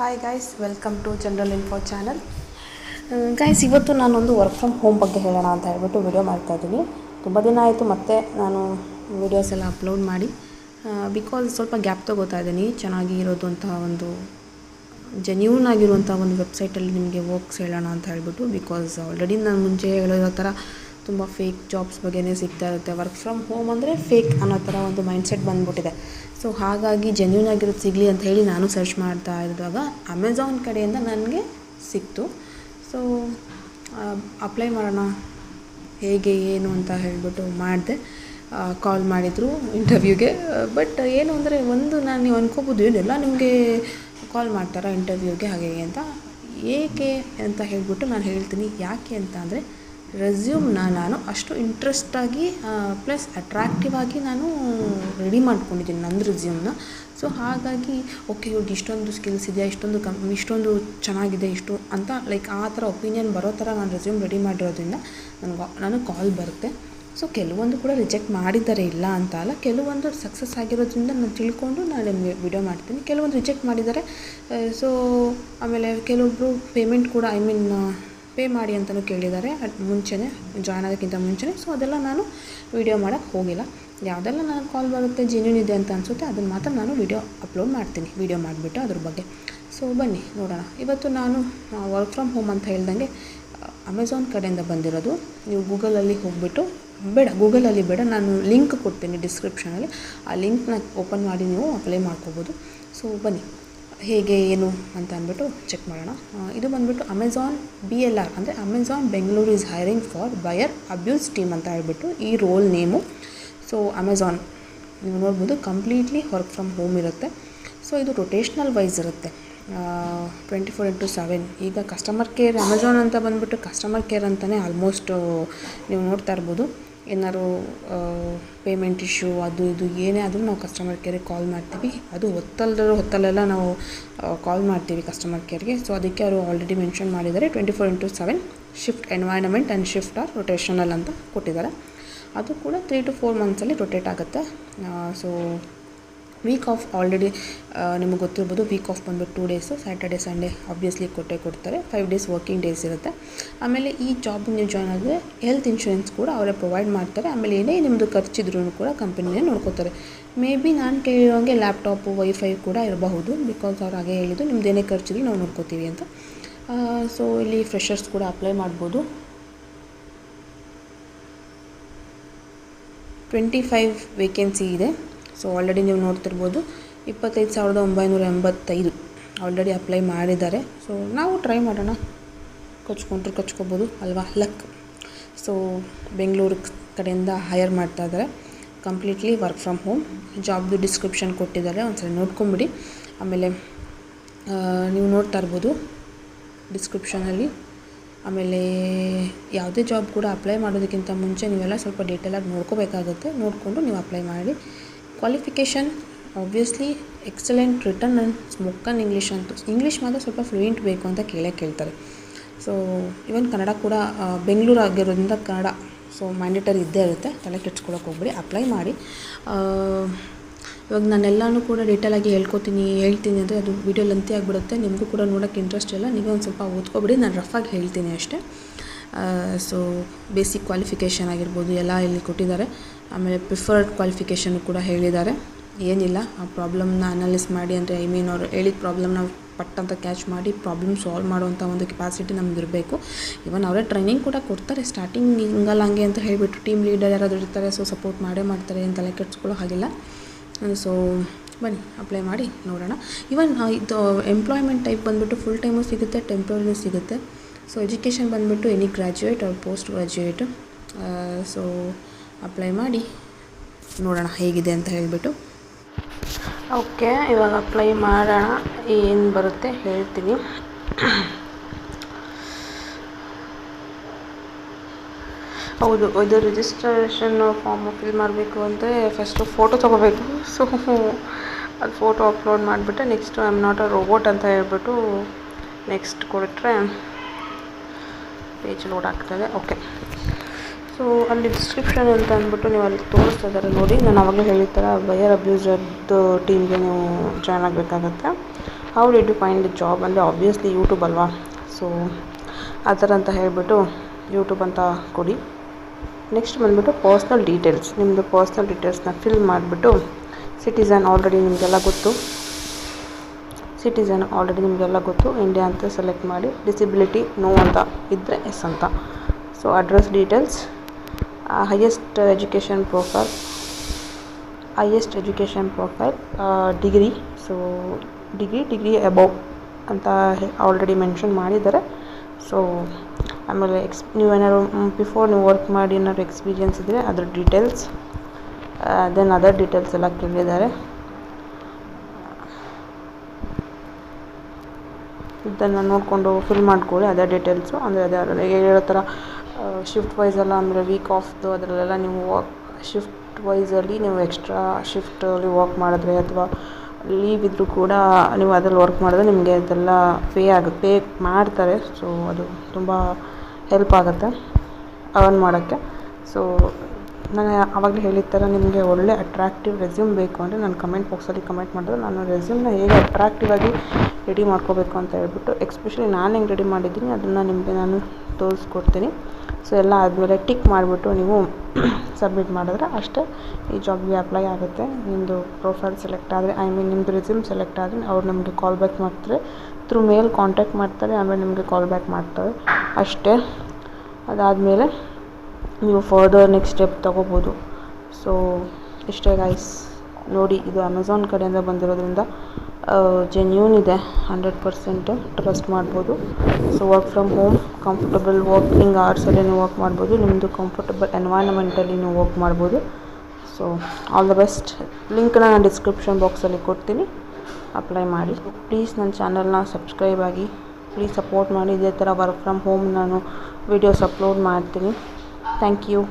Hi guys, welcome to general info channel. Guys, ಇವತ್ತು ನಾನೊಂದು work from home ಬಗ್ಗೆ ಹೇಳೋಣ ಅಂತ ಹೇಳ್ಬಿಟ್ಟು ವಿಡಿಯೋ ಮಾಡ್ತಾಯಿದ್ದೀನಿ. ತುಂಬ ದಿನ ಆಯಿತು ಮತ್ತೆ ನಾನು ವೀಡಿಯೋಸ್ ಎಲ್ಲ ಅಪ್ಲೋಡ್ ಮಾಡಿ, ಬಿಕಾಸ್ ಸ್ವಲ್ಪ ಗ್ಯಾಪ್ ತೊಗೋತಾ ಇದ್ದೀನಿ. ಚೆನ್ನಾಗಿ ಇರೋದಂತಹ ಒಂದು ಜೆನ್ಯೂನ್ ಆಗಿರುವಂಥ ಒಂದು ವೆಬ್ಸೈಟಲ್ಲಿ ನಿಮಗೆ ವರ್ಕ್ಸ್ ಹೇಳೋಣ ಅಂತ ಹೇಳ್ಬಿಟ್ಟು. ಬಿಕಾಸ್ ಆಲ್ರೆಡಿ ನಾನು ಮುಂಚೆ ಹೇಳಿರೋ ಥರ ತುಂಬ ಫೇಕ್ ಜಾಬ್ಸ್ ಬಗ್ಗೆನೇ ಸಿಗ್ತಾ ಇರುತ್ತೆ. ವರ್ಕ್ ಫ್ರಮ್ ಹೋಮ್ ಅಂದರೆ ಫೇಕ್ ಅನ್ನೋ ಥರ ಒಂದು ಮೈಂಡ್ಸೆಟ್ ಬಂದುಬಿಟ್ಟಿದೆ. ಸೊ ಹಾಗಾಗಿ ಜೆನ್ಯೂನ್ ಆಗಿರೋದು ಸಿಗಲಿ ಅಂತ ಹೇಳಿ ನಾನು ಸರ್ಚ್ ಮಾಡ್ತಾ ಇದ್ದಾಗ ಅಮೆಝಾನ್ ಕಡೆಯಿಂದ ನನಗೆ ಸಿಕ್ತು. ಸೊ ಅಪ್ಲೈ ಮಾಡೋಣ ಹೇಗೆ ಏನು ಅಂತ ಹೇಳಿಬಿಟ್ಟು ಮಾಡಿದೆ. ಕಾಲ್ ಮಾಡಿದರು ಇಂಟರ್ವ್ಯೂಗೆ. ಬಟ್ ಏನು ಅಂದರೆ ನಾನು ನೀವು ಅನ್ಕೋಬೋದು, ಏನೆಲ್ಲ ನಿಮಗೆ ಕಾಲ್ ಮಾಡ್ತಾರಾ ಇಂಟರ್ವ್ಯೂಗೆ ಹಾಗೆ ಅಂತ. ಏಕೆ ಅಂತ ಹೇಳಿಬಿಟ್ಟು ನಾನು ಹೇಳ್ತೀನಿ. ಯಾಕೆ ಅಂತ ಅಂದರೆ, ರೆಸ್ಯೂಮ್ನ ನಾನು ಅಷ್ಟು ಇಂಟ್ರೆಸ್ಟಾಗಿ ಪ್ಲಸ್ ಅಟ್ರಾಕ್ಟಿವ್ ಆಗಿ ನಾನು ರೆಡಿ ಮಾಡ್ಕೊಂಡಿದ್ದೀನಿ ನನ್ನ ರೆಸ್ಯೂಮ್ನ. ಸೊ ಹಾಗಾಗಿ ಓಕೆ, ಇವ್ರಿಗೆ ಇಷ್ಟೊಂದು ಸ್ಕಿಲ್ಸ್ ಇದೆ, ಇಷ್ಟೊಂದು ಚೆನ್ನಾಗಿದೆ ಇಷ್ಟು ಅಂತ ಲೈಕ್ ಆ ಥರ ಒಪಿನಿಯನ್ ಬರೋ ಥರ ನಾನು ರೆಸ್ಯೂಮ್ ರೆಡಿ ಮಾಡಿರೋದ್ರಿಂದ ನನಗೆ ಕಾಲ್ ಬರುತ್ತೆ. ಸೊ ಕೆಲವೊಂದು ಕೂಡ ರಿಜೆಕ್ಟ್ ಮಾಡಿದ್ದಾರೆ, ಇಲ್ಲ ಅಂತ ಅಲ್ಲ. ಕೆಲವೊಂದು ಸಕ್ಸಸ್ ಆಗಿರೋದ್ರಿಂದ ನಾನು ತಿಳ್ಕೊಂಡು ನಾನು ನಿಮಗೆ ವಿಡಿಯೋ ಮಾಡ್ತೀನಿ. ಕೆಲವೊಂದು ರಿಜೆಕ್ಟ್ ಮಾಡಿದ್ದಾರೆ. ಸೊ ಆಮೇಲೆ ಕೆಲವೊಬ್ಬರು ಪೇಮೆಂಟ್ ಕೂಡ ಪೇ ಮಾಡಿ ಅಂತಲೂ ಕೇಳಿದ್ದಾರೆ ಮುಂಚೆನೇ, ಜಾಯ್ನ್ ಆಗೋಕ್ಕಿಂತ ಮುಂಚೆನೇ. ಸೊ ಅದೆಲ್ಲ ನಾನು ವಿಡಿಯೋ ಮಾಡೋಕ್ಕೆ ಹೋಗಿಲ್ಲ. ಯಾವುದೆಲ್ಲ ನನಗೆ ಕಾಲ್ ಬರುತ್ತೆ ಜೆನ್ಯೂನ್ ಇದೆ ಅಂತ ಅನಿಸುತ್ತೆ ಅದನ್ನು ಮಾತ್ರ ನಾನು ವಿಡಿಯೋ ಅಪ್ಲೋಡ್ ಮಾಡ್ತೀನಿ, ವಿಡಿಯೋ ಮಾಡಿಬಿಟ್ಟು ಅದ್ರ ಬಗ್ಗೆ. ಸೊ ಬನ್ನಿ ನೋಡೋಣ. ಇವತ್ತು ನಾನು ವರ್ಕ್ ಫ್ರಮ್ ಹೋಮ್ ಅಂತ ಹೇಳ್ದಂಗೆ ಅಮೆಝಾನ್ ಕಡೆಯಿಂದ ಬಂದಿರೋದು. ನೀವು ಗೂಗಲಲ್ಲಿ ಹೋಗಿಬಿಟ್ಟು, ಗೂಗಲಲ್ಲಿ ಬೇಡ, ನಾನು ಲಿಂಕ್ ಕೊಡ್ತೀನಿ ಡಿಸ್ಕ್ರಿಪ್ಷನಲ್ಲಿ. ಆ ಲಿಂಕ್ನ ಓಪನ್ ಮಾಡಿ ನೀವು ಅಪ್ಲೈ ಮಾಡ್ಕೋಬೋದು. ಸೊ ಬನ್ನಿ ಹೇಗೆ ಏನು ಅಂತ ಅಂದ್ಬಿಟ್ಟು ಚೆಕ್ ಮಾಡೋಣ. ಇದು ಬಂದುಬಿಟ್ಟು ಅಮೆಝಾನ್ BLR ಅಂದರೆ Amazon Bengaluru is hiring for buyer abuse team ಅಂತ ಹೇಳ್ಬಿಟ್ಟು ಈ ರೋಲ್ ನೇಮು. ಸೊ ಅಮೆಝಾನ್ ನೀವು ನೋಡ್ಬೋದು, ಕಂಪ್ಲೀಟ್ಲಿ ವರ್ಕ್ ಫ್ರಮ್ ಹೋಮ್ ಇರುತ್ತೆ. ಸೊ ಇದು ರೊಟೇಷ್ನಲ್ ವೈಸ್ ಇರುತ್ತೆ, 24/7. ಈಗ ಕಸ್ಟಮರ್ ಕೇರ್ ಅಮೆಝಾನ್ ಅಂತ ಬಂದುಬಿಟ್ಟು ಕಸ್ಟಮರ್ ಕೇರ್ ಅಂತಲೇ ಆಲ್ಮೋಸ್ಟ್ ನೀವು ನೋಡ್ತಾ ಇರ್ಬೋದು. ಏನಾದ್ರು ಪೇಮೆಂಟ್ ಇಶ್ಯೂ ಅದು ಇದು ಏನೇ ಆದರೂ ನಾವು ಕಸ್ಟಮರ್ ಕೇರಿಗೆ ಕಾಲ್ ಮಾಡ್ತೀವಿ. ಅದು ಹೊತ್ತಲ್ಲೆಲ್ಲ ನಾವು ಕಾಲ್ ಮಾಡ್ತೀವಿ ಕಸ್ಟಮರ್ ಕೇರ್ಗೆ. ಸೊ ಅದಕ್ಕೆ ಅವರು ಆಲ್ರೆಡಿ ಮೆನ್ಷನ್ ಮಾಡಿದ್ದಾರೆ 24/7 shift environment and shift or rotational ಅಂತ ಕೊಟ್ಟಿದ್ದಾರೆ. ಅದು ಕೂಡ 3 to 4 ಮಂತ್ಸಲ್ಲಿ ರೊಟೇಟ್ ಆಗುತ್ತೆ. ಸೊ ವೀಕ್ ಆಫ್ ಆಲ್ರೆಡಿ ನಿಮಗೆ ಗೊತ್ತಿರ್ಬೋದು. ವೀಕ್ ಆಫ್ ಬಂದುಬಿಟ್ಟು 2 ಡೇಸು, ಸ್ಯಾಟರ್ಡೆ ಸಂಡೇ ಆಬ್ವಿಯಸ್ಲಿ ಕೊಡ್ತಾರೆ. 5 ಡೇಸ್ ವರ್ಕಿಂಗ್ ಡೇಸ್ ಇರುತ್ತೆ. ಆಮೇಲೆ ಈ ಜಾಬಿಗೆ ನೀವು ಜಾಯ್ನ್ ಆದರೆ ಹೆಲ್ತ್ ಇನ್ಶೂರೆನ್ಸ್ ಕೂಡ ಅವರೇ ಪ್ರೊವೈಡ್ ಮಾಡ್ತಾರೆ. ಆಮೇಲೆ ಏನೇ ನಿಮ್ಮದು ಖರ್ಚಿದ್ರೂ ಕೂಡ ಕಂಪನಿನೇ ನೋಡ್ಕೋತಾರೆ. ಮೇ ಬಿ ನಾನು ಕೇಳಿರೋಂಗೆ ಲ್ಯಾಪ್ಟಾಪು ವೈಫೈ ಕೂಡ ಇರಬಹುದು. ಬಿಕಾಸ್ ಅವ್ರು ಹಾಗೆ ಹೇಳಿದ್ದು, ನಿಮ್ದು ಏನೇ ಖರ್ಚಿದ್ರು ನಾವು ನೋಡ್ಕೋತೀವಿ ಅಂತ. ಸೊ ಇಲ್ಲಿ ಫ್ರೆಷರ್ಸ್ ಕೂಡ ಅಪ್ಲೈ ಮಾಡ್ಬೋದು. 25 ವೇಕೆನ್ಸಿ ಇದೆ. ಸೊ ಆಲ್ರೆಡಿ ನೀವು ನೋಡ್ತಿರ್ಬೋದು 25,985 ಆಲ್ರೆಡಿ ಅಪ್ಲೈ ಮಾಡಿದ್ದಾರೆ. ಸೊ ನಾವು ಟ್ರೈ ಮಾಡೋಣ, ಕಚ್ಕೋಬೋದು ಅಲ್ವಾ, ಲಕ್. ಸೊ ಬೆಂಗಳೂರು ಕಡೆಯಿಂದ ಹೈಯರ್ ಮಾಡ್ತಾ ಇದ್ದಾರೆ, ಕಂಪ್ಲೀಟ್ಲಿ ವರ್ಕ್ ಫ್ರಮ್ ಹೋಮ್. ಜಾಬ್ದು ಡಿಸ್ಕ್ರಿಪ್ಷನ್ ಕೊಟ್ಟಿದ್ದಾರೆ, ಒಂದ್ಸಲ ನೋಡ್ಕೊಂಬಿಡಿ. ಆಮೇಲೆ ನೀವು ನೋಡ್ತಾ ಇರ್ಬೋದು ಡಿಸ್ಕ್ರಿಪ್ಷನಲ್ಲಿ. ಆಮೇಲೆ ಯಾವುದೇ ಜಾಬ್ ಕೂಡ ಅಪ್ಲೈ ಮಾಡೋದಕ್ಕಿಂತ ಮುಂಚೆ ನೀವೆಲ್ಲ ಸ್ವಲ್ಪ ಡೀಟೇಲಾಗಿ ನೋಡ್ಕೋಬೇಕಾಗುತ್ತೆ. ನೋಡಿಕೊಂಡು ನೀವು ಅಪ್ಲೈ ಮಾಡಿ. Qualification obviously excellent written and spoken English ಅಂತೂ, ಇಂಗ್ಲೀಷ್ ಮಾತ್ರ ಸ್ವಲ್ಪ ಫ್ಲೂಯೆಂಟ್ ಬೇಕು ಅಂತ ಕೇಳ್ತಾರೆ. ಸೊ ಈವನ್ ಕನ್ನಡ ಕೂಡ ಬೆಂಗಳೂರು ಆಗಿರೋದ್ರಿಂದ ಕನ್ನಡ ಸೊ ಮ್ಯಾಂಡೇಟರಿ ಇದ್ದೇ ಇರುತ್ತೆ, ತಲೆ ಕೆಡ್ಸ್ಕೊಳಕ್ಕೆ ಹೋಗ್ಬಿಡಿ, ಅಪ್ಲೈ ಮಾಡಿ. ಇವಾಗ ನಾನೆಲ್ಲನೂ ಕೂಡ ಡೀಟೇಲಾಗಿ ಹೇಳ್ತೀನಿ ಅಂದರೆ ಅದು ವೀಡಿಯೋ ಲೆಂತಿ ಆಗಿಬಿಡುತ್ತೆ. ನಿಮಗೂ ಕೂಡ ನೋಡೋಕ್ಕೆ ಇಂಟ್ರೆಸ್ಟ್ ಇಲ್ಲ, ನೀವೇ ಒಂದು ಸ್ವಲ್ಪ ಓದ್ಕೊಬಿಡಿ. ನಾನು ರಫಾಗಿ ಹೇಳ್ತೀನಿ ಅಷ್ಟೇ. ಸೊ ಬೇಸಿಕ್ ಕ್ವಾಲಿಫಿಕೇಷನ್ ಆಗಿರ್ಬೋದು ಎಲ್ಲ ಇಲ್ಲಿ ಕೊಟ್ಟಿದ್ದಾರೆ. ಆಮೇಲೆ ಪ್ರಿಫರ್ಡ್ ಕ್ವಾಲಿಫಿಕೇಷನ್ ಕೂಡ ಹೇಳಿದ್ದಾರೆ. ಏನಿಲ್ಲ, ಆ ಪ್ರಾಬ್ಲಮ್ನ ಅನಾಲಿಸ್ ಮಾಡಿ ಅಂದರೆ ಅವ್ರು ಹೇಳಿದ ಪ್ರಾಬ್ಲಮ್ನ ಪಟ್ಟಂತ ಕ್ಯಾಚ್ ಮಾಡಿ ಪ್ರಾಬ್ಲಮ್ ಸಾಲ್ವ್ ಮಾಡುವಂಥ ಒಂದು ಕೆಪಾಸಿಟಿ ನಮ್ಗೆ ಇರಬೇಕು. ಇವನ್ ಅವರೇ ಟ್ರೈನಿಂಗ್ ಕೂಡ ಕೊಡ್ತಾರೆ ಸ್ಟಾರ್ಟಿಂಗ್, ಹಿಂಗಲ್ಲ ಹಂಗೆ ಅಂತ ಹೇಳಿಬಿಟ್ಟು. ಟೀಮ್ ಲೀಡರ್ ಯಾರಾದರೂ ಇರ್ತಾರೆ, ಸೊ ಸಪೋರ್ಟ್ ಮಾಡ್ತಾರೆ ಅಂತ ತಲೆ ಕೆಡ್ಸ್ಕೊಳ್ಳೋ ಹಾಗಿಲ್ಲ. ಸೊ ಬನ್ನಿ ಅಪ್ಲೈ ಮಾಡಿ ನೋಡೋಣ. ಇವನ್ ಇದು ಎಂಪ್ಲಾಯ್ಮೆಂಟ್ ಟೈಪ್ ಬಂದುಬಿಟ್ಟು ಫುಲ್ ಟೈಮು ಸಿಗುತ್ತೆ, ಟೆಂಪ್ರರಿ ಸಿಗುತ್ತೆ. ಸೊ ಎಜುಕೇಷನ್ ಬಂದುಬಿಟ್ಟು any graduate or post graduate. So apply ಮಾಡಿ ನೋಡೋಣ ಹೇಗಿದೆ ಅಂತ ಹೇಳಿಬಿಟ್ಟು. ಓಕೆ, ಇವಾಗ ಅಪ್ಲೈ ಮಾಡೋಣ. ಏನು ಬರುತ್ತೆ ಹೇಳ್ತೀನಿ. ಹೌದು, ಇದು ರಿಜಿಸ್ಟ್ರೇಷನ್ ಫಾರ್ಮು ಫಿಲ್ ಮಾಡಬೇಕು ಅಂದರೆ ಫಸ್ಟು ಫೋಟೋ ತೊಗೋಬೇಕು. ಸೊ ಅದು ಫೋಟೋ ಅಪ್ಲೋಡ್ ಮಾಡಿಬಿಟ್ಟೆ next I am not a robot ಅಂತ ಹೇಳ್ಬಿಟ್ಟು ನೆಕ್ಸ್ಟ್ ಕೊಟ್ಟರೆ ಪೇಜ್ ಲೋಡ್ ಆಗ್ತದೆ. ಓಕೆ, ಸೊ ಅಲ್ಲಿ ಡಿಸ್ಕ್ರಿಪ್ಷನ್ ಅಂತ ಅಂದ್ಬಿಟ್ಟು ನೀವು ಅಲ್ಲಿ ತೋರಿಸ್ತಾ ಇದ್ದಾರೆ ನೋಡಿ. ನಾನು ಆವಾಗಲೇ ಹೇಳಿದ ಥರ ಬಯರ್ ಅಬ್ಯೂಸರ್ದು ಟೀಮ್ಗೆ ನೀವು ಜಾಯ್ನ್ ಆಗಬೇಕಾಗತ್ತೆ. How did you find the job ಅಂದರೆ ಆಬ್ವಿಯಸ್ಲಿ ಯೂಟ್ಯೂಬ್ ಅಲ್ವಾ. ಸೊ ಆ ಥರ ಅಂತ ಹೇಳಿಬಿಟ್ಟು ಯೂಟ್ಯೂಬ್ ಅಂತ ಕೊಡಿ. ನೆಕ್ಸ್ಟ್ ಬಂದುಬಿಟ್ಟು ಪರ್ಸ್ನಲ್ ಡೀಟೇಲ್ಸ್, ನಿಮ್ಮದು ಪರ್ಸ್ನಲ್ ಡೀಟೇಲ್ಸ್ನ ಫಿಲ್ ಮಾಡಿಬಿಟ್ಟು ಸಿಟಿಸನ್ ಆಲ್ರೆಡಿ ನಿಮಗೆಲ್ಲ ಗೊತ್ತು, ಇಂಡಿಯಾ ಅಂತ ಸೆಲೆಕ್ಟ್ ಮಾಡಿ. ಡಿಸಬಿಲಿಟಿ ನೋ ಅಂತ ಇದ್ದರೆ ಎಸ್ ಅಂತ. So address details, highest education profile, degree. So degree above ಅಂತ ಆಲ್ರೆಡಿ ಮೆನ್ಷನ್ ಮಾಡಿದ್ದಾರೆ. ಸೊ ಆಮೇಲೆ ನೀವೇನಾದ್ರು ಬಿಫೋರ್ ನೀವು ವರ್ಕ್ ಮಾಡಿ ಏನಾದ್ರು ಎಕ್ಸ್ಪೀರಿಯನ್ಸ್ ಇದ್ದರೆ ಅದ್ರ ಡೀಟೇಲ್ಸ್, ದೆನ್ ಅದರ್ ಡೀಟೇಲ್ಸ್ ಎಲ್ಲ ಕೇಳಿದ್ದಾರೆ. ಇದನ್ನು ನೋಡಿಕೊಂಡು ಫಿಲ್ ಮಾಡಿಕೊಳ್ಳಿ ಅದರ್ ಡೀಟೇಲ್ಸು. ಅಂದರೆ ಅದೇ ಹೇಳೋ ಥರ ಶಿಫ್ಟ್ ವೈಸ್ ಎಲ್ಲ, ಅಂದರೆ ವೀಕ್ ಆಫ್ದು ಅದರಲ್ಲೆಲ್ಲ ನೀವು ಶಿಫ್ಟ್ ವೈಸಲ್ಲಿ ನೀವು ಎಕ್ಸ್ಟ್ರಾ ಶಿಫ್ಟಲ್ಲಿ ವರ್ಕ್ ಮಾಡಿದ್ರೆ ಅಥವಾ ಲೀವ್ ಇದ್ದರೂ ಕೂಡ ನೀವು ಅದ್ರಲ್ಲಿ ವರ್ಕ್ ಮಾಡಿದ್ರೆ ನಿಮಗೆ ಅದೆಲ್ಲ ಪೇ ಮಾಡ್ತಾರೆ. ಸೊ ಅದು ತುಂಬ ಹೆಲ್ಪ್ ಆಗುತ್ತೆ ಅರ್ನ್ ಮಾಡೋಕ್ಕೆ. ಸೊ ನಾನು ಆವಾಗಲೇ ಹೇಳಿದ ಥರ ನಿಮಗೆ ಒಳ್ಳೆ ಅಟ್ರಾಕ್ಟಿವ್ ರೆಸ್ಯೂಮ್ ಬೇಕು ಅಂದರೆ ನಾನು ಕಮೆಂಟ್ ಬಾಕ್ಸಲ್ಲಿ ಕಮೆಂಟ್ ಮಾಡಿದ್ರೆ ನಾನು ರೆಸ್ಯೂಮ್ನ ಹೇಗೆ ಅಟ್ರಾಕ್ಟಿವ್ ಆಗಿ ರೆಡಿ ಮಾಡ್ಕೋಬೇಕು ಅಂತ ಹೇಳ್ಬಿಟ್ಟು, ಎಸ್ಪೆಷಲಿ ನಾನು ಹೆಂಗೆ ರೆಡಿ ಮಾಡಿದ್ದೀನಿ ಅದನ್ನು ನಿಮಗೆ ನಾನು ತೋರಿಸ್ಕೊಡ್ತೀನಿ. ಸೊ ಎಲ್ಲ ಆದಮೇಲೆ ಟಿಕ್ ಮಾಡಿಬಿಟ್ಟು ನೀವು ಸಬ್ಮಿಟ್ ಮಾಡಿದ್ರೆ ಅಷ್ಟೇ ಈ ಜಾಬ್ಗೆ ಅಪ್ಲೈ ಆಗುತ್ತೆ. ನಿಮ್ಮದು ಪ್ರೊಫೈಲ್ ಸೆಲೆಕ್ಟ್ ಆದರೆ, ನಿಮ್ಮದು ರೆಸ್ಯೂಮ್ ಸೆಲೆಕ್ಟ್ ಆದರೆ ಅವ್ರು ನಮಗೆ ಕಾಲ್ ಬ್ಯಾಕ್ ಮಾಡ್ತಾರೆ, ಥ್ರೂ ಮೇಲ್ ಕಾಂಟ್ಯಾಕ್ಟ್ ಮಾಡ್ತಾರೆ, ಆಮೇಲೆ ನಿಮಗೆ ಕಾಲ್ ಬ್ಯಾಕ್ ಮಾಡ್ತಾರೆ ಅಷ್ಟೇ. ಅದಾದಮೇಲೆ ನೀವು ಫರ್ದರ್ ನೆಕ್ಸ್ಟ್ ಸ್ಟೆಪ್ ತೊಗೋಬೋದು. ಸೊ ಇಷ್ಟೇ ಗೈಸ್. ನೋಡಿ, ಇದು ಅಮೆಝಾನ್ ಕಡೆಯಿಂದ ಬಂದಿರೋದ್ರಿಂದ ಜೆನ್ಯೂನ್ ಇದೆ, 100% ಟ್ರಸ್ಟ್ ಮಾಡ್ಬೋದು. So work from home, comfortable working ಅವರ್ಸಲ್ಲಿ ನೀವು ವರ್ಕ್ ಮಾಡ್ಬೋದು, ನಿಮ್ಮದು ಕಂಫರ್ಟಬಲ್ ಎನ್ವೈರ್ನ್ಮೆಂಟಲ್ಲಿ ನೀವು ವರ್ಕ್ ಮಾಡ್ಬೋದು. So all the best. ಲಿಂಕ್ನ ನಾನು ಡಿಸ್ಕ್ರಿಪ್ಷನ್ ಬಾಕ್ಸಲ್ಲಿ ಕೊಡ್ತೀನಿ, ಅಪ್ಲೈ ಮಾಡಿ. ಪ್ಲೀಸ್ ನನ್ನ ಚಾನಲ್ನ ಸಬ್ಸ್ಕ್ರೈಬ್ ಆಗಿ, ಪ್ಲೀಸ್ ಸಪೋರ್ಟ್ ಮಾಡಿ. ಇದೇ ಥರ ವರ್ಕ್ ಫ್ರಮ್ ಹೋಮ್ ನಾನು ವೀಡಿಯೋಸ್ ಅಪ್ಲೋಡ್ ಮಾಡ್ತೀನಿ. Thank you.